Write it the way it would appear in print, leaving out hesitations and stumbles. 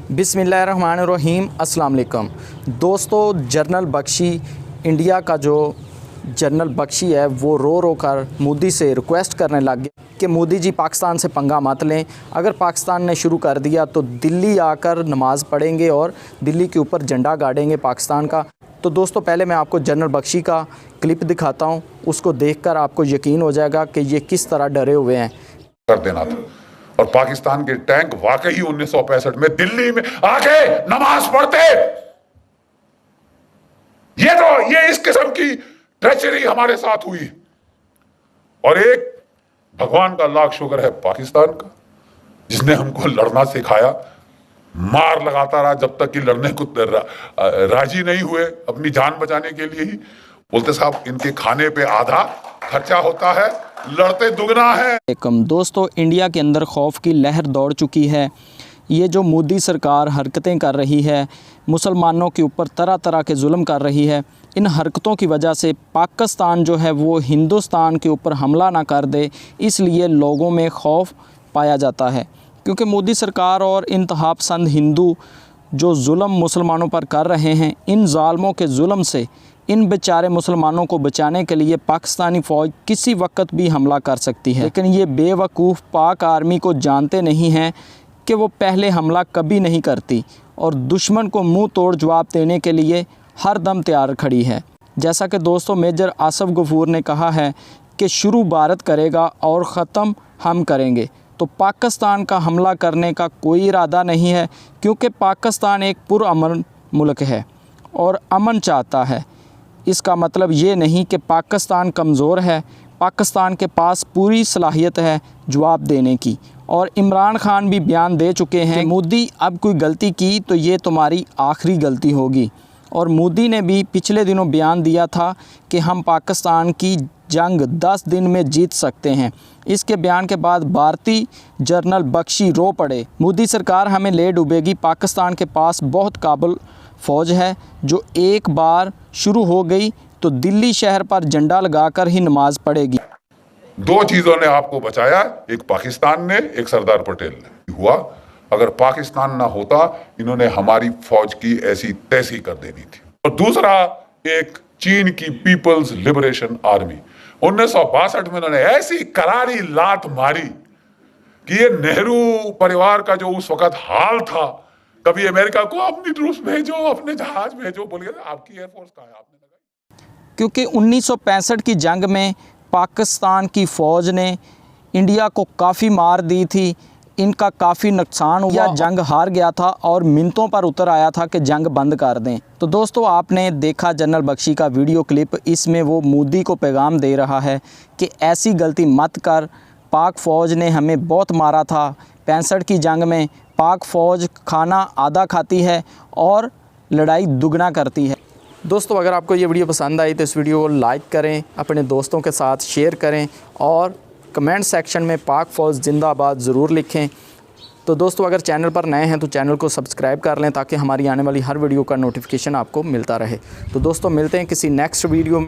बिस्मिल्लाहिर्रहमानिर्रहीम, अस्सलाम वालेकुम। दोस्तों, जनरल बख्शी, इंडिया का जो जनरल बख्शी है वो रो कर मोदी से रिक्वेस्ट करने लग गया कि मोदी जी पाकिस्तान से पंगा मत लें। अगर पाकिस्तान ने शुरू कर दिया तो दिल्ली आकर नमाज़ पढ़ेंगे और दिल्ली के ऊपर झंडा गाड़ेंगे पाकिस्तान का। तो दोस्तों, पहले मैं आपको जनरल बख्शी का क्लिप दिखाता हूँ, उसको देखकर आपको यकीन हो जाएगा कि ये किस तरह डरे हुए हैं। कर देना था और पाकिस्तान के टैंक वाकई 1965 में दिल्ली में आके नमाज पढ़ते। ये इस किस्म की ट्रेचरी हमारे साथ हुई। और एक भगवान का लाख शुक्र है पाकिस्तान का, जिसने हमको लड़ना सिखाया। मार लगाता रहा जब तक कि लड़ने को राजी नहीं हुए, अपनी जान बचाने के लिए ही। बोलते साहब, इनके खाने पे आधा खर्चा होता है, लड़ते दुगना है। दोस्तों, इंडिया के अंदर खौफ की लहर दौड़ चुकी है। ये जो मोदी सरकार हरकतें कर रही है, मुसलमानों के ऊपर तरह तरह के जुल्म कर रही है, इन हरकतों की वजह से पाकिस्तान जो है वो हिंदुस्तान के ऊपर हमला ना कर दे, इसलिए लोगों में खौफ पाया जाता है। क्योंकि मोदी सरकार और इंतहा पसंद हिंदू जो जुल्म मुसलमानों पर कर रहे हैं, इन ज़ालमों के जुल्म से इन बेचारे मुसलमानों को बचाने के लिए पाकिस्तानी फ़ौज किसी वक्त भी हमला कर सकती है। लेकिन ये बेवकूफ़ पाक आर्मी को जानते नहीं हैं कि वो पहले हमला कभी नहीं करती और दुश्मन को मुंह तोड़ जवाब देने के लिए हर दम तैयार खड़ी है। जैसा कि दोस्तों मेजर आसफ गफूर ने कहा है कि शुरू भारत करेगा और ख़त्म हम करेंगे। तो पाकिस्तान का हमला करने का कोई इरादा नहीं है, क्योंकि पाकिस्तान एक पुरअमन मुल्क है और अमन चाहता है। इसका मतलब ये नहीं कि पाकिस्तान कमज़ोर है। पाकिस्तान के पास पूरी सलाहियत है जवाब देने की। और इमरान खान भी बयान दे चुके हैं कि मोदी अब कोई गलती की तो ये तुम्हारी आखिरी गलती होगी। और मोदी ने भी पिछले दिनों बयान दिया था कि हम पाकिस्तान की जंग 10 दिन में जीत सकते हैं। इसके बयान के बाद भारतीय जनरल बख्शी रो पड़े। मोदी सरकार हमें ले डूबेगी। पाकिस्तान के पास बहुत काबिल फ़ौज है जो एक बार शुरू हो गई तो दिल्ली शहर पर झंडा लगाकर ही नमाज पढ़ेगी। दो चीजों ने आपको बचाया, एक पाकिस्तान ने, एक सरदार पटेल ने। हुआ अगर पाकिस्तान ना होता, इन्होंने हमारी फौज की ऐसी तैसी कर देनी थी। और दूसरा, एक चीन की पीपल्स लिबरेशन आर्मी 1962 में इन्होंने ऐसी करारी लात मारी कि ये नेहरू परिवार का जो उस वक्त हाल था, कभी अमेरिका को अपनी ट्रूप्स भेजो, अपने जहाज भेजो, बोलिए आपकी एयरफोर्स कहाँ है, आपने लगाई। क्योंकि 1965 की जंग में पाकिस्तान की फ़ौज ने इंडिया को काफ़ी मार दी थी, इनका काफ़ी नुकसान हुआ, जंग हार गया था और मिनटों पर उतर आया था कि जंग बंद कर दें। तो दोस्तों, आपने देखा जनरल बख्शी का वीडियो क्लिप। इसमें वो मोदी को पैगाम दे रहा है कि ऐसी गलती मत कर। पाक फ़ौज ने हमें बहुत मारा था 65 की जंग में। पाक फ़ौज खाना आधा खाती है और लड़ाई दुगना करती है। दोस्तों, अगर आपको ये वीडियो पसंद आई तो इस वीडियो को लाइक करें, अपने दोस्तों के साथ शेयर करें और कमेंट सेक्शन में पाक फ़ौज जिंदाबाद ज़रूर लिखें। तो दोस्तों, अगर चैनल पर नए हैं तो चैनल को सब्सक्राइब कर लें ताकि हमारी आने वाली हर वीडियो का नोटिफिकेशन आपको मिलता रहे। तो दोस्तों, मिलते हैं किसी नेक्स्ट वीडियो में।